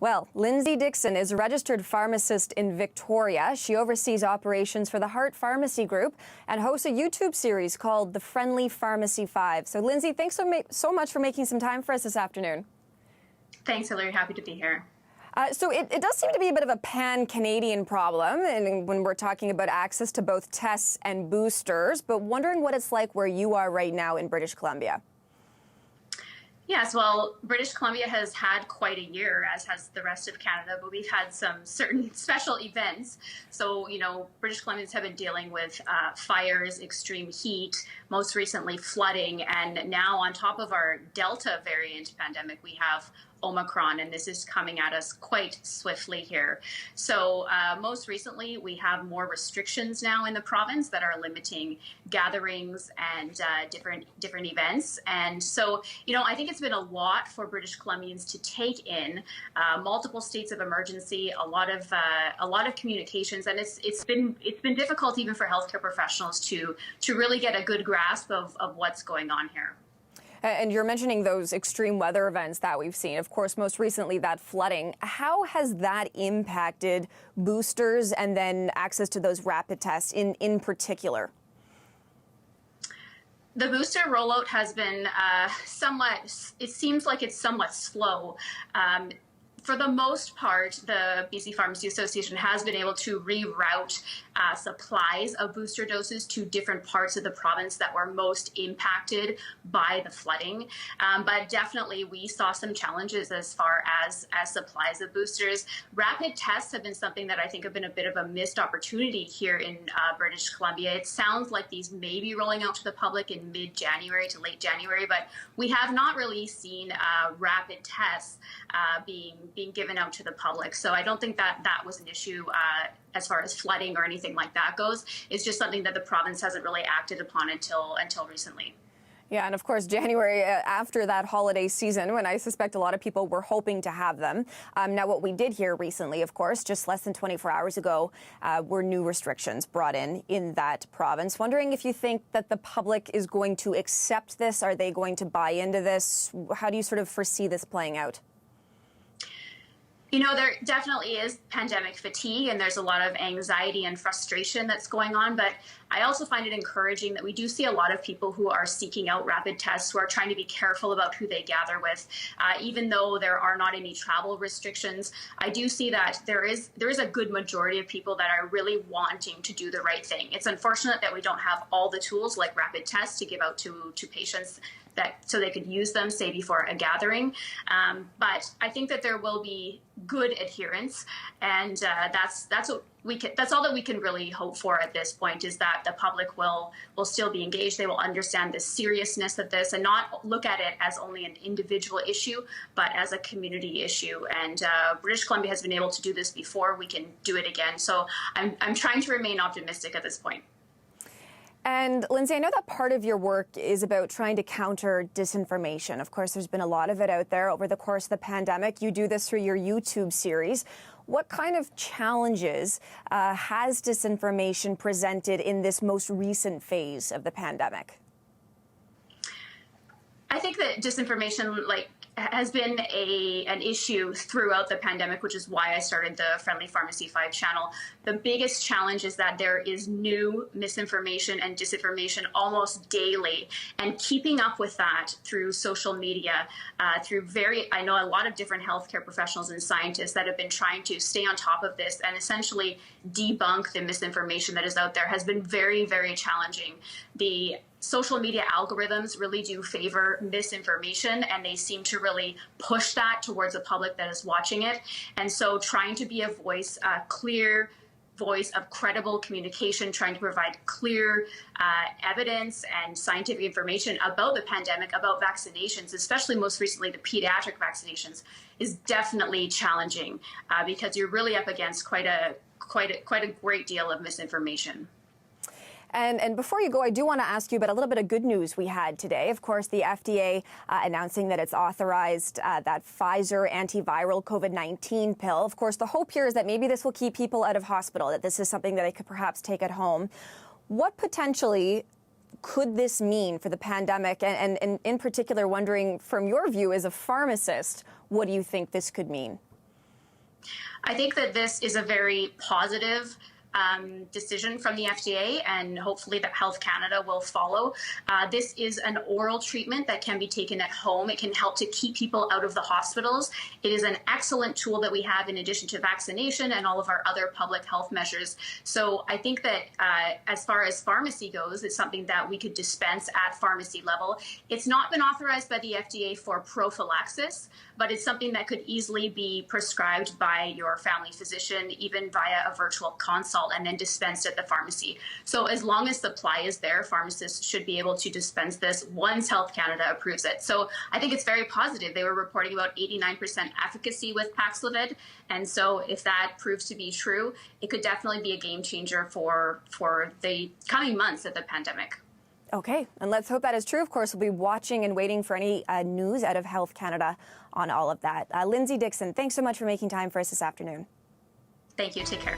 Well, Lindsay Dixon is a registered pharmacist in Victoria. She oversees operations for the Heart Pharmacy Group and hosts a YouTube series called The Friendly Pharmacy 5. So, Lindsay, thanks so much for making some time for us this afternoon. Thanks, Hillary. Happy to be here. So it does seem to be a bit of a pan-Canadian problem, and when we're talking about access to both tests and boosters, but wondering what it's like where you are right now in British Columbia. Yes, well, British Columbia has had quite a year, as has the rest of Canada, but we've had some certain special events. So, British Columbians have been dealing with fires, extreme heat, most recently flooding, and now on top of our Delta variant pandemic, we have Omicron, and this is coming at us quite swiftly here. So most recently, we have more restrictions now in the province that are limiting gatherings and different events. And so, I think it's been a lot for British Columbians to take in. Multiple states of emergency, a lot of communications, and it's been difficult even for healthcare professionals to really get a good grasp of what's going on here. And you're mentioning those extreme weather events that we've seen. Of course, most recently, that flooding. How has that impacted boosters and then access to those rapid tests in particular? The booster rollout has been it seems like it's somewhat slow. For the most part, the BC Pharmacy Association has been able to reroute supplies of booster doses to different parts of the province that were most impacted by the flooding. But definitely we saw some challenges as far as supplies of boosters. Rapid tests have been something that I think have been a bit of a missed opportunity here in British Columbia. It sounds like these may be rolling out to the public in mid-January to late January, but we have not really seen rapid tests being given out to the public. So I don't think that was an issue as far as flooding or anything like that goes. It's just something that the province hasn't really acted upon until recently. Yeah, and of course, January after that holiday season, when I suspect a lot of people were hoping to have them. Now, what we did hear recently, of course, just less than 24 hours ago, were new restrictions brought in that province. Wondering if you think that the public is going to accept this? Are they going to buy into this? How do you sort of foresee this playing out? There definitely is pandemic fatigue, and there's a lot of anxiety and frustration that's going on. But I also find it encouraging that we do see a lot of people who are seeking out rapid tests, who are trying to be careful about who they gather with. Even though there are not any travel restrictions, I do see that there is a good majority of people that are really wanting to do the right thing. It's unfortunate that we don't have all the tools like rapid tests to give out to patients so they could use them, say, before a gathering. But I think that there will be good adherence, and that's all that we can really hope for at this point, is that the public will still be engaged. They will understand the seriousness of this and not look at it as only an individual issue, but as a community issue. And British Columbia has been able to do this before. We can do it again. So I'm trying to remain optimistic at this point. And Lindsay, I know that part of your work is about trying to counter disinformation. Of course, there's been a lot of it out there over the course of the pandemic. You do this through your YouTube series. What kind of challenges has disinformation presented in this most recent phase of the pandemic? I think that disinformation has been an issue throughout the pandemic, which is why I started the Friendly Pharmacy 5 channel. The biggest challenge is that there is new misinformation and disinformation almost daily, and keeping up with that through social media, I know a lot of different healthcare professionals and scientists that have been trying to stay on top of this and essentially debunk the misinformation that is out there has been very, very challenging. The social media algorithms really do favor misinformation, and they seem to really push that towards the public that is watching it. And so trying to be a clear voice of credible communication, trying to provide clear evidence and scientific information about the pandemic, about vaccinations, especially most recently the pediatric vaccinations, is definitely challenging because you're really up against quite a great deal of misinformation. And before you go, I do want to ask you about a little bit of good news we had today. Of course, the FDA announcing that it's authorized that Pfizer antiviral COVID-19 pill. Of course, the hope here is that maybe this will keep people out of hospital, that this is something that they could perhaps take at home. What potentially could this mean for the pandemic? And in particular, wondering from your view as a pharmacist, what do you think this could mean? I think that this is a very positive decision from the FDA, and hopefully that Health Canada will follow. This is an oral treatment that can be taken at home. It can help to keep people out of the hospitals. It is an excellent tool that we have in addition to vaccination and all of our other public health measures. So I think that as far as pharmacy goes, it's something that we could dispense at pharmacy level. It's not been authorized by the FDA for prophylaxis, but it's something that could easily be prescribed by your family physician, even via a virtual consult, and then dispensed at the pharmacy. So as long as supply is there, pharmacists should be able to dispense this once Health Canada approves it. So I think it's very positive. They were reporting about 89% efficacy with Paxlovid. And so if that proves to be true, it could definitely be a game changer for the coming months of the pandemic. Okay, and let's hope that is true. Of course, we'll be watching and waiting for any news out of Health Canada on all of that. Lindsay Dixon, thanks so much for making time for us this afternoon. Thank you. Take care.